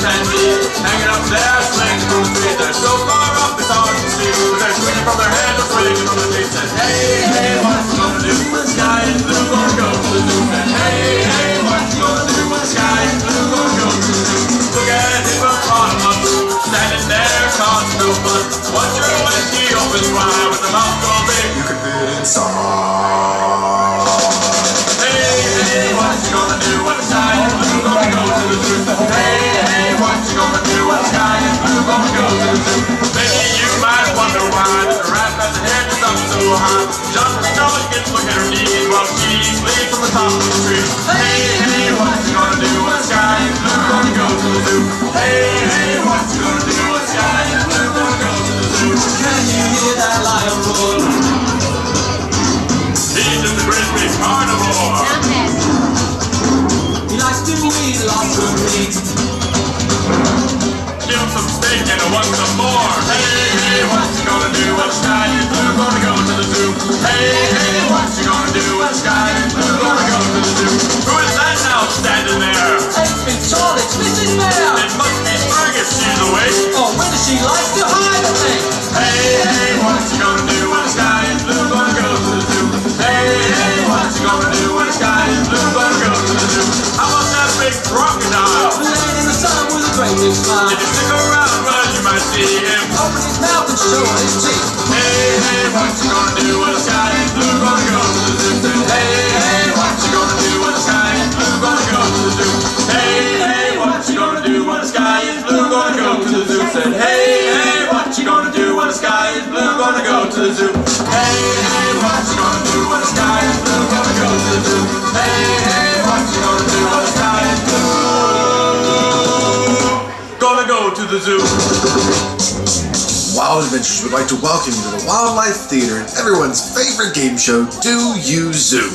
can't see. Hanging up there, swinging from the tree. They're so far up, it's hard to see. But they're swinging from their head, they're swinging from the tree. Said, hey, hey, what you gonna do when the sky is blue? Gonna go to the zoo. Said, hey, hey, what you gonna do when the sky is blue? Gonna go to the zoo. Look at hippopotamus, standing there, causing no fun. What's your when he opens wide with the mouth so big you could fit inside? Hey, hey, what you gonna do when the sky is blue? Gonna go to the zoo. Hey, hey, what you gonna do when the sky is blue? Gonna go to the zoo. Maybe you might wonder why the giraffe has a head that's up so high. Just a dog gets look at her knees while she leaves from the top of the tree. Hey, hey, what you gonna do when the sky is blue? Gonna go to the zoo. Hey, hey, what you gonna do when the sky is blue? Gonna go to the zoo. Can you hear that lion roar? He's just a great big carnivore. He likes to eat lots of meat. Give him some steak and I want some more. Hey, hey, what you gonna do when the sky is blue? Gonna go to the zoo. Hey, hey, what you gonna do when the sky is blue? Gonna go to the zoo. Who is that now standing there? It's Big Charlie, it's Mrs. Bear. It must be spring if she's awake. Oh, when does she like to hide a thing? Hey, hey, what you gonna do when the sky is blue? Gonna go to the zoo. Hey, hey, what you gonna do when the sky is blue? Gonna go to the zoo. How about that big crocodile? Laying in the sun with a great big smile. If you stick around, well, you might see him open his mouth and show his teeth. Hey, hey, what you gonna do when the sky is blue? Gonna go to the zoo. Hey, hey, what you gonna do when the sky is blue? Gonna go to the zoo. Hey, hey, what you gonna do when the sky is blue? Gonna go to the zoo. Said, hey, hey, what you gonna do when the sky is blue? Gonna go to the zoo. Hey, hey, what you gonna do when the sky is blue? Gonna go to the zoo. Hey, hey, what you gonna do when the sky is blue? Gonna go to the zoo. Wild Adventures would like to welcome you to the Wildlife Theater and everyone's favorite game show, Do You Zoo.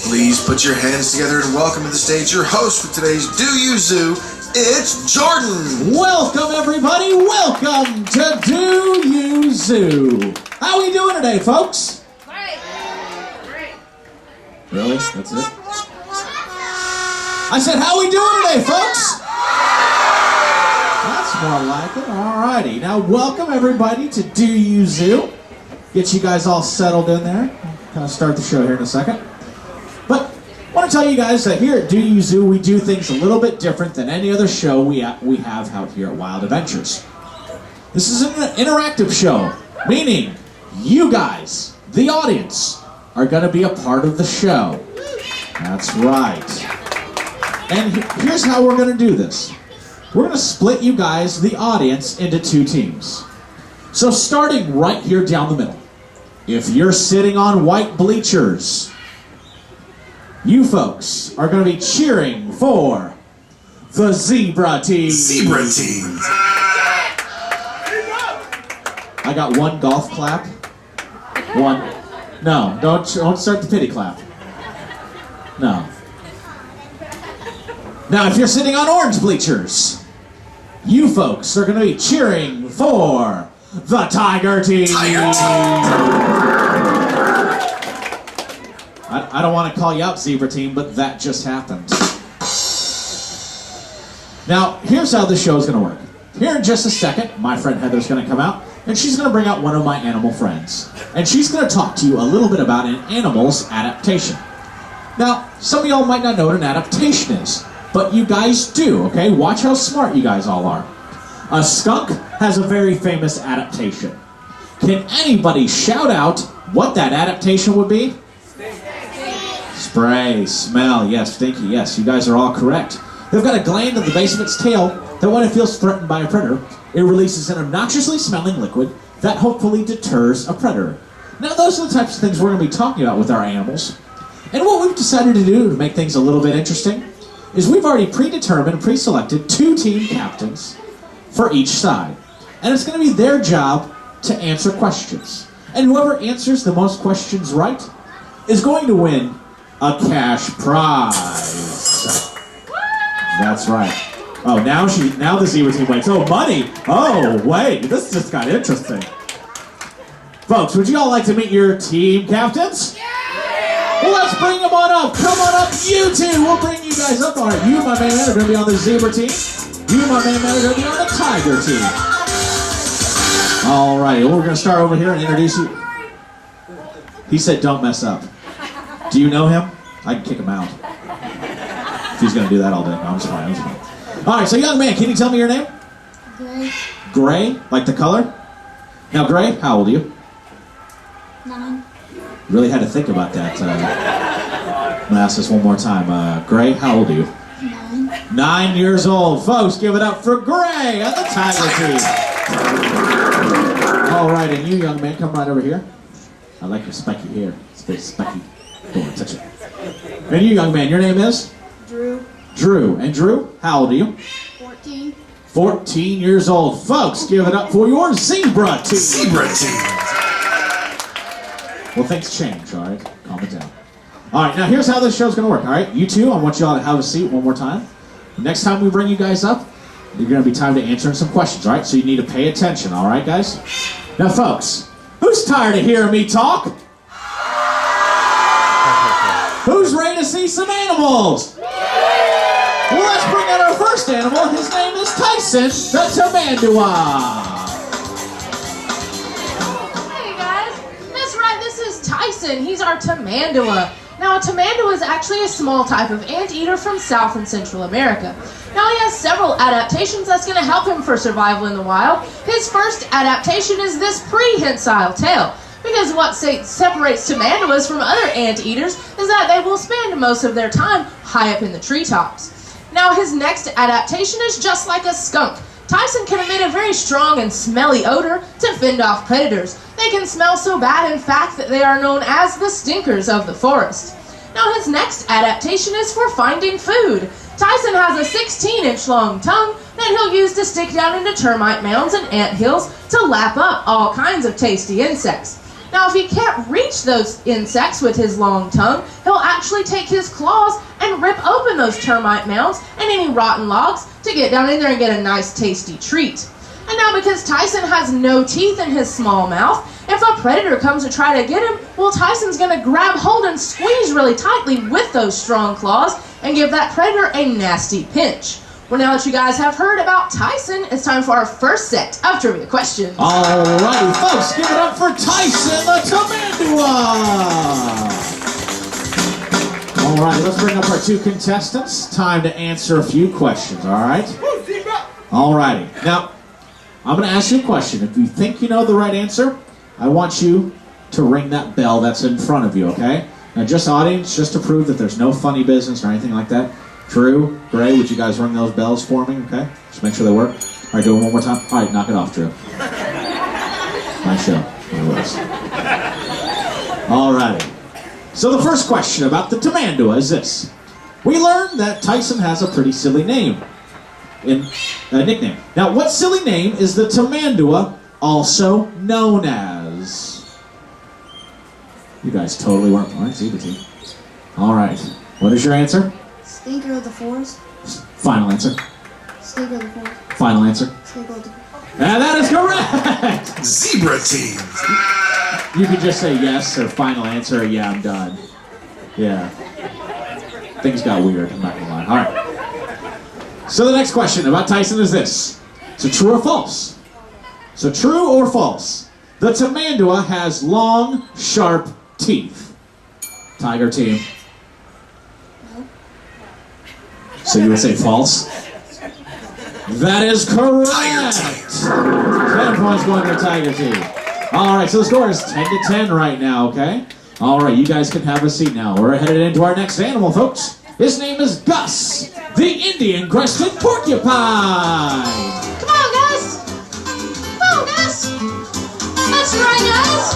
Please put your hands together and welcome to the stage your host for today's Do You Zoo. It's Jordon. Welcome everybody, welcome to Do You Zoo. How are we doing today, folks? Great. Really? That's it? I said, how are we doing today, folks? That's more like it. Alrighty. Now, welcome everybody to Do You Zoo. Get you guys all settled in there. Kind of start the show here in a second. But I want to tell you guys that here at Do You Zoo, we do things a little bit different than any other show we have out here at Wild Adventures. This is an interactive show, meaning you guys, the audience, are going to be a part of the show. That's right. And here's how we're going to do this. We're going to split you guys, the audience, into two teams. So starting right here down the middle, if you're sitting on white bleachers, you folks are going to be cheering for the zebra team. Zebra team. I got one golf clap. One. No, don't start the pity clap. No. Now, if you're sitting on orange bleachers, you folks are going to be cheering for the tiger team. Tiger team. I don't want to call you out, zebra team, but that just happened. Now, here's how the show's going to work. Here in just a second, my friend Heather's going to come out, and she's going to bring out one of my animal friends. And she's going to talk to you a little bit about an animal's adaptation. Now, some of y'all might not know what an adaptation is, but you guys do, okay? Watch how smart you guys all are. A skunk has a very famous adaptation. Can anybody shout out what that adaptation would be? Spray, smell, yes, stinky, yes, you guys are all correct. They've got a gland in the base of its tail that when it feels threatened by a predator, it releases an obnoxiously smelling liquid that hopefully deters a predator. Now those are the types of things we're going to be talking about with our animals. And what we've decided to do to make things a little bit interesting is we've already predetermined, pre-selected 2 team captains for each side. And it's going to be their job to answer questions. And whoever answers the most questions right is going to win a cash prize. That's right. Oh, now the zebra team waits. Oh, money! Oh, wait, this just got interesting. Folks, would you all like to meet your team captains? Yeah! Well, let's bring them on up. Come on up, you two. We'll bring you guys up. All right, you, my main man, are going to be on the zebra team. You, my man, are going to be on the Tiger team. All right, well, we're going to start over here and introduce you. He said don't mess up. Do you know him? I can kick him out. If he's going to do that all day. No, I'm just fine. All right, so young man, can you tell me your name? Gray. Gray, like the color? Now, Gray, how old are you? 9. Really had to think about that. I'm going to ask this one more time. Gray, how old are you? 9. 9 years old. Folks, give it up for Gray on the Tiger team. All right, and you, young man, come right over here. I like your spiky hair. It's very spiky. Go on, touch it. And you, young man, your name is? Drew. Drew. And Drew, how old are you? 14. 14 years old. Folks, give it up for your Zebra team. Zebra team. Well, things change, all right? Calm it down. All right, now here's how this show's going to work, all right? You two, I want you all to have a seat one more time. Next time we bring you guys up, you're going to be time to answer some questions, all right? So you need to pay attention, all right, guys? Now, folks, who's tired of hearing me talk? Who's ready to see some animals? Well, let's bring out our first animal. His name is Tyson, the Tamandua. Hey guys, that's right, this is Tyson. He's our Tamandua. Now, a Tamandua is actually a small type of anteater from South and Central America. Now, he has several adaptations that's going to help him for survival in the wild. His first adaptation is this prehensile tail. Because what separates Tamanduas from other anteaters is that they will spend most of their time high up in the treetops. Now, his next adaptation is just like a skunk. Tyson can emit a very strong and smelly odor to fend off predators. They can smell so bad, in fact, that they are known as the stinkers of the forest. Now, his next adaptation is for finding food. Tyson has a 16-inch long tongue that he'll use to stick down into termite mounds and ant hills to lap up all kinds of tasty insects. Now, if he can't reach those insects with his long tongue, he'll actually take his claws and rip open those termite mounds and any rotten logs to get down in there and get a nice tasty treat. And now, because Tyson has no teeth in his small mouth, if a predator comes to try to get him, well, Tyson's going to grab hold and squeeze really tightly with those strong claws and give that predator a nasty pinch. Well, now that you guys have heard about Tyson, it's time for our first set of trivia questions. All righty, folks, give it up for Tyson, the Tamandua. All right, let's bring up our two contestants. Time to answer a few questions, all right? All righty. Now, I'm going to ask you a question. If you think you know the right answer, I want you to ring that bell that's in front of you, okay? Now, just audience, just to prove that there's no funny business or anything like that. Drew, Gray, would you guys ring those bells for me, okay? Just make sure they work. All right, do it one more time. All right, knock it off, Drew. Nice show. It was. All righty. So the first question about the Tamandua is this. We learned that Tyson has a pretty silly name. Nickname. Now, what silly name is the Tamandua also known as? You guys totally weren't. All right, Zebra team. All right. What is your answer? Stinker of the forest. Final answer. Stinker of the forest. Final answer. Stinker of the forest. And that is correct! Zebra team. You could just say yes or final answer or yeah, I'm done. Yeah. Things got weird, I'm not gonna lie. All right. So the next question about Tyson is this. So true or false? So true or false? The Tamandua has long, sharp teeth. Tiger team. No. So you would say false? That is correct! Tiger team. 10 points going to the Tiger team. Alright, so the score is 10 to 10 right now, okay? Alright, you guys can have a seat now. We're headed into our next animal, folks. His name is Gus, the Indian-crested porcupine. Come on, Gus! Come on, Gus! That's right, guys!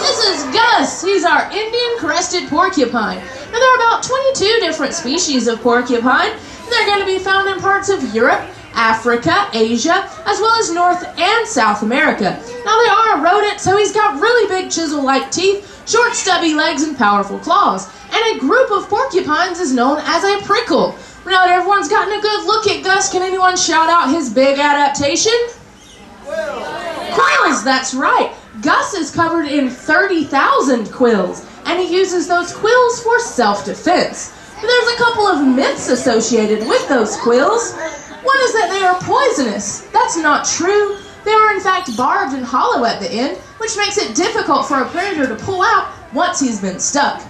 This is Gus. He's our Indian-crested porcupine. Now, there are about 22 different species of porcupine. They're going to be found in parts of Europe, Africa, Asia, as well as North and South America. Now, they are a rodent, so he's got really big chisel-like teeth, short stubby legs, and powerful claws. And a group of porcupines is known as a prickle. Now that everyone's gotten a good look at Gus, can anyone shout out his big adaptation? Quills, that's right. Gus is covered in 30,000 quills, and he uses those quills for self-defense. But there's a couple of myths associated with those quills. One is that poisonous. That's not true. They are in fact barbed and hollow at the end, which makes it difficult for a predator to pull out once he's been stuck.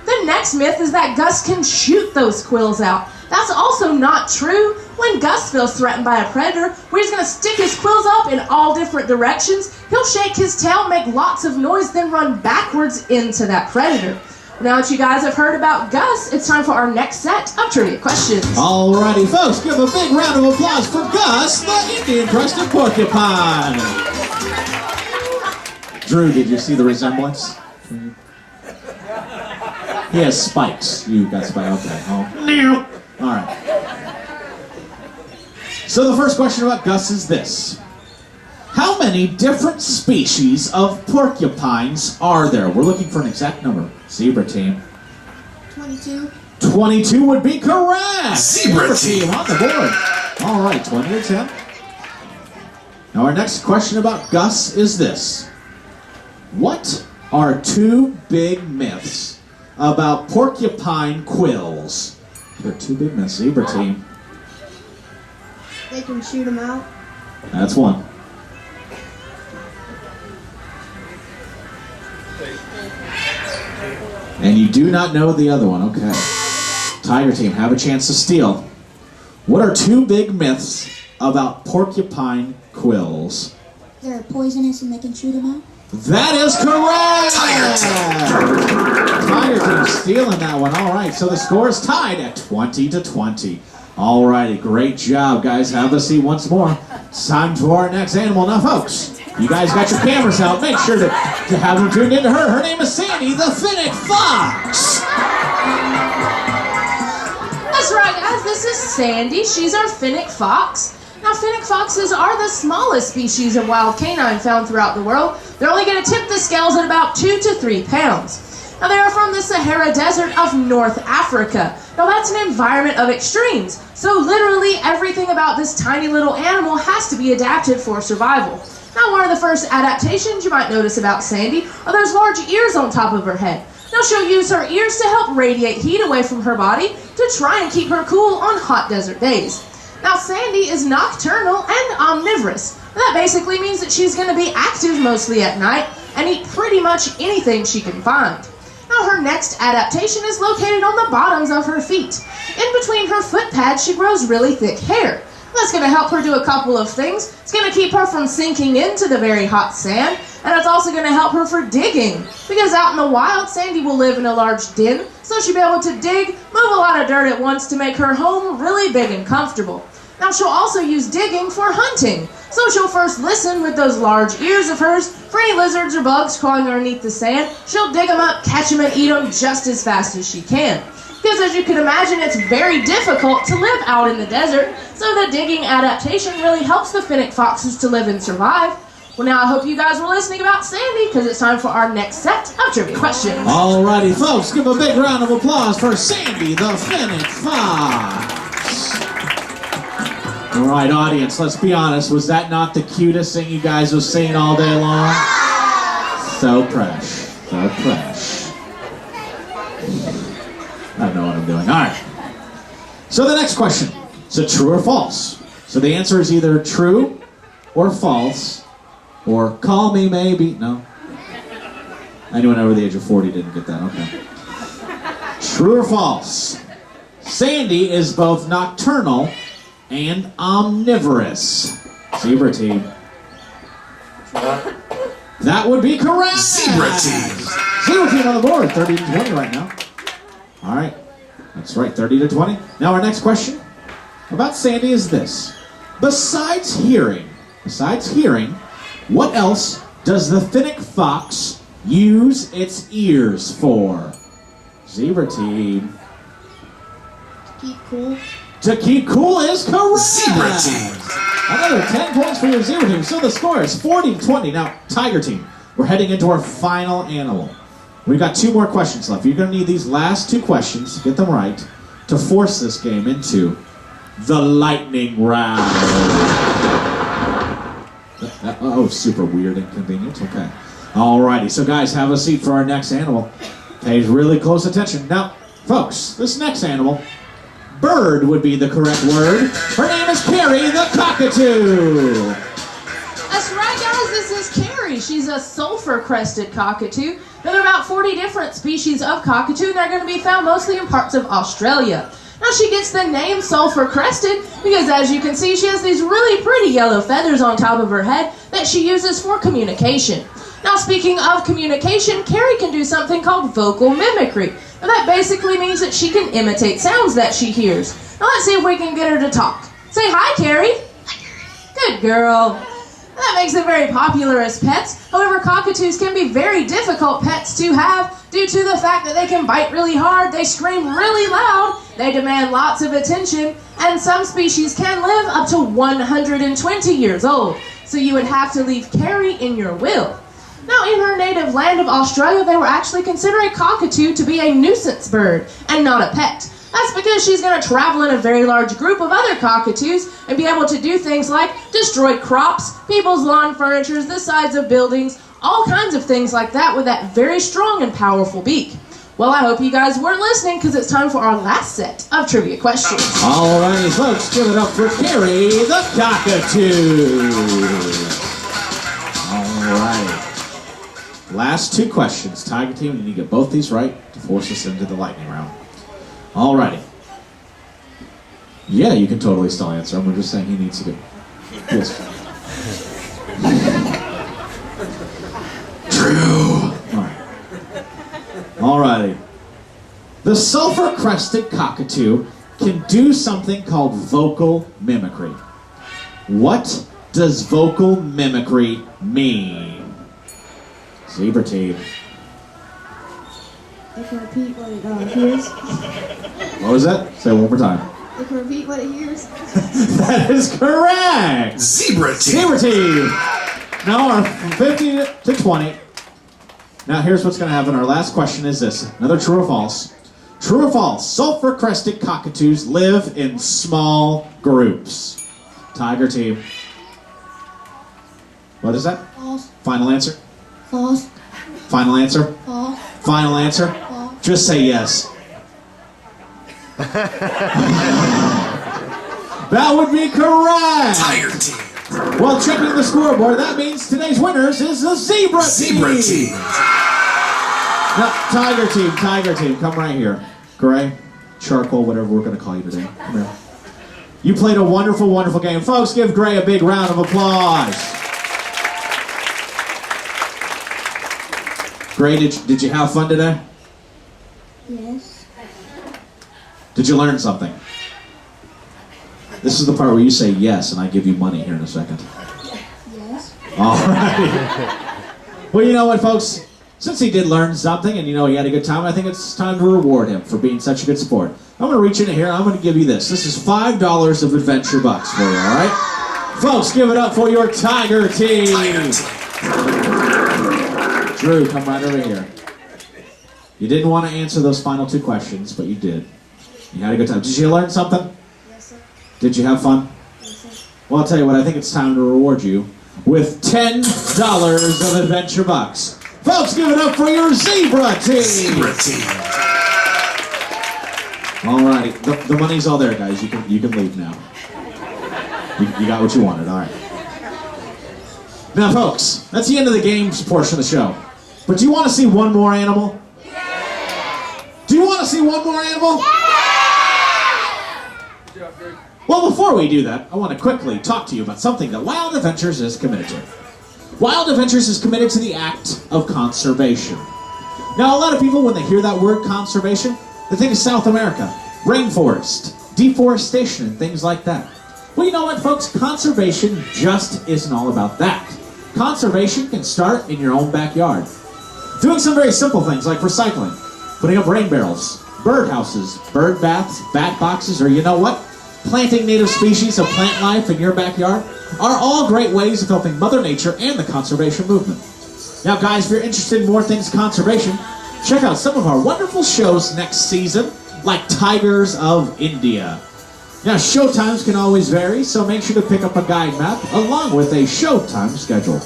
The next myth is that Gus can shoot those quills out. That's also not true. When Gus feels threatened by a predator, where he's going to stick his quills up in all different directions, he'll shake his tail, make lots of noise, then run backwards into that predator. Now that you guys have heard about Gus, it's time for our next set of trivia questions. Alrighty, folks, give a big round of applause for Gus, the Indian-crested porcupine. Drew, did you see the resemblance? He has spikes. You got spikes. Okay. Oh. All right. So the first question about Gus is this. How many different species of porcupines are there? We're looking for an exact number. Zebra team. 22. 22 would be correct. Zebra team on the board. All right, 20 to 10. Now our next question about Gus is this. What are two big myths about porcupine quills? There are two big myths. Zebra team. They can shoot them out. That's one. And you do not know the other one. Okay. Tiger team, have a chance to steal. What are two big myths about porcupine quills? They're poisonous and they can shoot them out. That is correct! Tiger team. Tiger team stealing that one. All right, so the score is tied at 20 to 20. All righty, great job, guys. Have a seat once more. It's time for our next animal. Now, folks, you guys got your cameras out. Make sure to have them tuned into her. Her name is Sandy, the Fennec fox. That's right, guys. This is Sandy. She's our Fennec fox. Now, Fennec foxes are the smallest species of wild canine found throughout the world. They're only going to tip the scales at about 2 to 3 pounds. Now, they are from the Sahara Desert of North Africa. Now, that's an environment of extremes. So, literally, everything about this tiny little animal has to be adapted for survival. Now, one of the first adaptations you might notice about Sandy are those large ears on top of her head. Now, she'll use her ears to help radiate heat away from her body to try and keep her cool on hot desert days. Now, Sandy is nocturnal and omnivorous. That basically means that she's going to be active mostly at night and eat pretty much anything she can find. Now, her next adaptation is located on the bottoms of her feet. In between her foot pads, she grows really thick hair. That's going to help her do a couple of things. It's going to keep her from sinking into the very hot sand, and it's also going to help her for digging. Because out in the wild, Sandy will live in a large den, so she'll be able to dig, move a lot of dirt at once to make her home really big and comfortable. Now, she'll also use digging for hunting. So she'll first listen with those large ears of hers for any lizards or bugs crawling underneath the sand. She'll dig them up, catch them, and eat them just as fast as she can. Because as you can imagine, it's very difficult to live out in the desert, so the digging adaptation really helps the Fennec foxes to live and survive. Well, now I hope you guys were listening about Sandy, because it's time for our next set of trivia questions. Alrighty, folks, give a big round of applause for Sandy, the Fennec fox. All right, audience, let's be honest. Was that not the cutest thing you guys have seen all day long? So fresh. So fresh. I don't know what I'm doing. All right. So the next question. Is it true or false? So the answer is either true or false, or call me maybe. No? Anyone over the age of 40 didn't get that. Okay. True or false? Sandy is both nocturnal and omnivorous. Zebra team. That would be correct. Zebra team. Zebra team on the board. 30 to 20 right now. All right. That's right. 30 to 20. Now our next question about Sandy is this. Besides hearing, what else does the Fennec fox use its ears for? Zebra team. To keep cool. To keep cool is correct. Zebra team. Another 10 points for your zebra team. So the score is 40 to 20. Now, Tiger team, we're heading into our final animal. We've got 2 more questions left. You're going to need these last 2 questions, get them right, to force this game into the lightning round. Oh, super weird inconvenience. Okay. Alrighty. So guys, have a seat for our next animal. Pay really close attention. Now, folks, this next animal, bird would be the correct word. Her name is Keri the Cockatoo. cockatoo. That's right, guys. This is Keri. She's a sulfur-crested cockatoo. Now, there are about 40 different species of cockatoo, and they're going to be found mostly in parts of Australia. Now, she gets the name sulfur-crested because, as you can see, she has these really pretty yellow feathers on top of her head that she uses for communication. Now, speaking of communication, Keri can do something called vocal mimicry. Now, that basically means that she can imitate sounds that she hears. Now, let's see if we can get her to talk. Say hi, Keri. Good girl. That makes them very popular as pets. However, cockatoos can be very difficult pets to have due to the fact that they can bite really hard, they scream really loud, they demand lots of attention, and some species can live up to 120 years old. So you would have to leave Keri in your will. Now, in her native land of Australia, they were actually consider a cockatoo to be a nuisance bird and not a pet. That's because she's going to travel in a very large group of other cockatoos and be able to do things like destroy crops, people's lawn furniture, the sides of buildings, all kinds of things like that with that very strong and powerful beak. Well, I hope you guys weren't listening because it's time for our last set of trivia questions. Alrighty, folks, give it up for Keri the cockatoo. Alrighty. Last two questions. Tiger team, you need to get both these right to force us into the lightning round. Alrighty. Yeah, you can totally still answer. I'm just saying he needs to do. Yes. True. Alrighty. The sulfur-crested cockatoo can do something called vocal mimicry. What does vocal mimicry mean? Zebra team. It can repeat what it hears. What was that? Say it one more time. It can repeat what it hears. That is correct! Zebra team. Zebra team! Now our 50 to 20. Now here's what's going to happen. Our last question is this. Another true or false. True or false? Sulfur-crested cockatoos live in small groups. Tiger team. What is that? False. Final answer? False. Final answer? False. Final answer? False. Just say yes. That would be correct! Tiger team. Well, checking the scoreboard, that means today's winners is the Zebra team! Zebra team. Now, Tiger team, come right here. Gray, charcoal, whatever we're going to call you today. Come here. You played a wonderful, wonderful game. Folks, give Gray a big round of applause. Gray, did you have fun today? Yes. Did you learn something? This is the part where you say yes, and I give you money here in a second. Yes. All right. Well, you know what, folks? Since he did learn something, and you know he had a good time, I think it's time to reward him for being such a good sport. I'm going to reach into here, and I'm going to give you this. This is $5 of adventure bucks for you, all right? Folks, give it up for your Tiger team. Drew, come right over here. You didn't want to answer those final two questions, but you did. You had a good time. Did you learn something? Yes, sir. Did you have fun? Yes, sir. Well, I'll tell you what, I think it's time to reward you with $10 of adventure bucks. Folks, give it up for your Zebra team! Zebra team. Alrighty, the money's all there, guys. You can leave now. You got what you wanted, alright. Now, folks, that's the end of the games portion of the show. But do you want to see one more animal? Yeah! Do you want to see one more animal? Yeah! Well, before we do that, I want to quickly talk to you about something that Wild Adventures is committed to. Wild Adventures is committed to the act of conservation. Now, a lot of people, when they hear that word conservation, they think of South America, rainforest, deforestation, and things like that. Well, you know what, folks? Conservation just isn't all about that. Conservation can start in your own backyard. Doing some very simple things like recycling, putting up rain barrels, bird houses, bird baths, bat boxes, or you know what? Planting native species of plant life in your backyard are all great ways of helping Mother Nature and the conservation movement. Now, guys, if you're interested in more things conservation, check out some of our wonderful shows next season, like Tigers of India. Now, showtimes can always vary, so make sure to pick up a guide map along with a showtime schedule.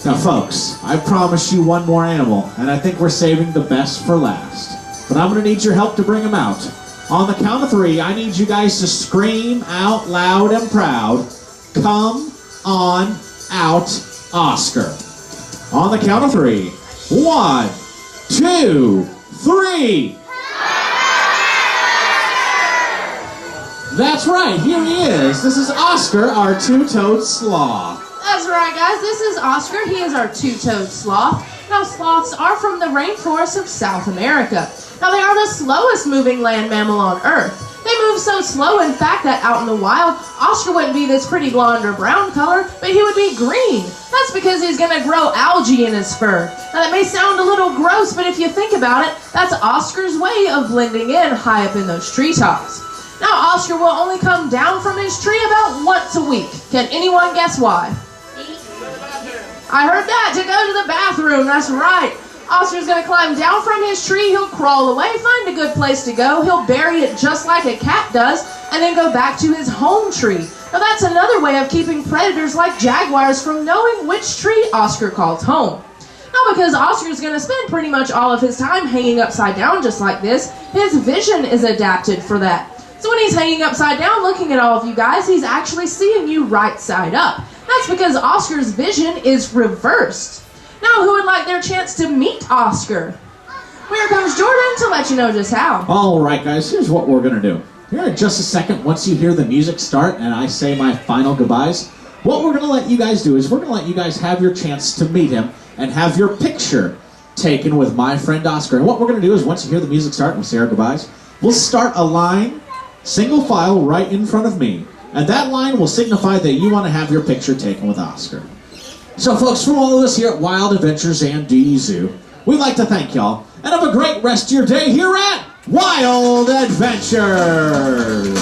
Now, folks, I promised you one more animal, and I think we're saving the best for last. But I'm going to need your help to bring him out. On the count of 3, I need you guys to scream out loud and proud, "Come on out, Oscar." On the count of 3. 1, 2, 3. That's right, here he is. This is Oscar, our two-toed sloth. That's right, guys. This is Oscar. He is our two-toed sloth. Now, sloths are from the rainforests of South America. Now, they are the slowest moving land mammal on Earth. They move so slow, in fact, that out in the wild, Oscar wouldn't be this pretty blonde or brown color, but he would be green. That's because he's going to grow algae in his fur. Now, that may sound a little gross, but if you think about it, that's Oscar's way of blending in high up in those treetops. Now, Oscar will only come down from his tree about once a week. Can anyone guess why? I heard that, to go to the bathroom, that's right. Oscar's going to climb down from his tree, he'll crawl away, find a good place to go, he'll bury it just like a cat does, and then go back to his home tree. Now that's another way of keeping predators like jaguars from knowing which tree Oscar calls home. Now because Oscar's going to spend pretty much all of his time hanging upside down just like this, his vision is adapted for that. So when he's hanging upside down looking at all of you guys, he's actually seeing you right side up. That's because Oscar's vision is reversed. Now, who would like their chance to meet Oscar? Here comes Jordon to let you know just how. All right, guys, here's what we're going to do. Here in just a second, once you hear the music start and I say my final goodbyes, what we're going to let you guys do is we're going to let you guys have your chance to meet him and have your picture taken with my friend Oscar. And what we're going to do is once you hear the music start and we say our goodbyes, we'll start a line, single file, right in front of me. And that line will signify that you want to have your picture taken with Oscar. So folks, from all of us here at Wild Adventures and DU Zoo, we'd like to thank y'all and have a great rest of your day here at Wild Adventures!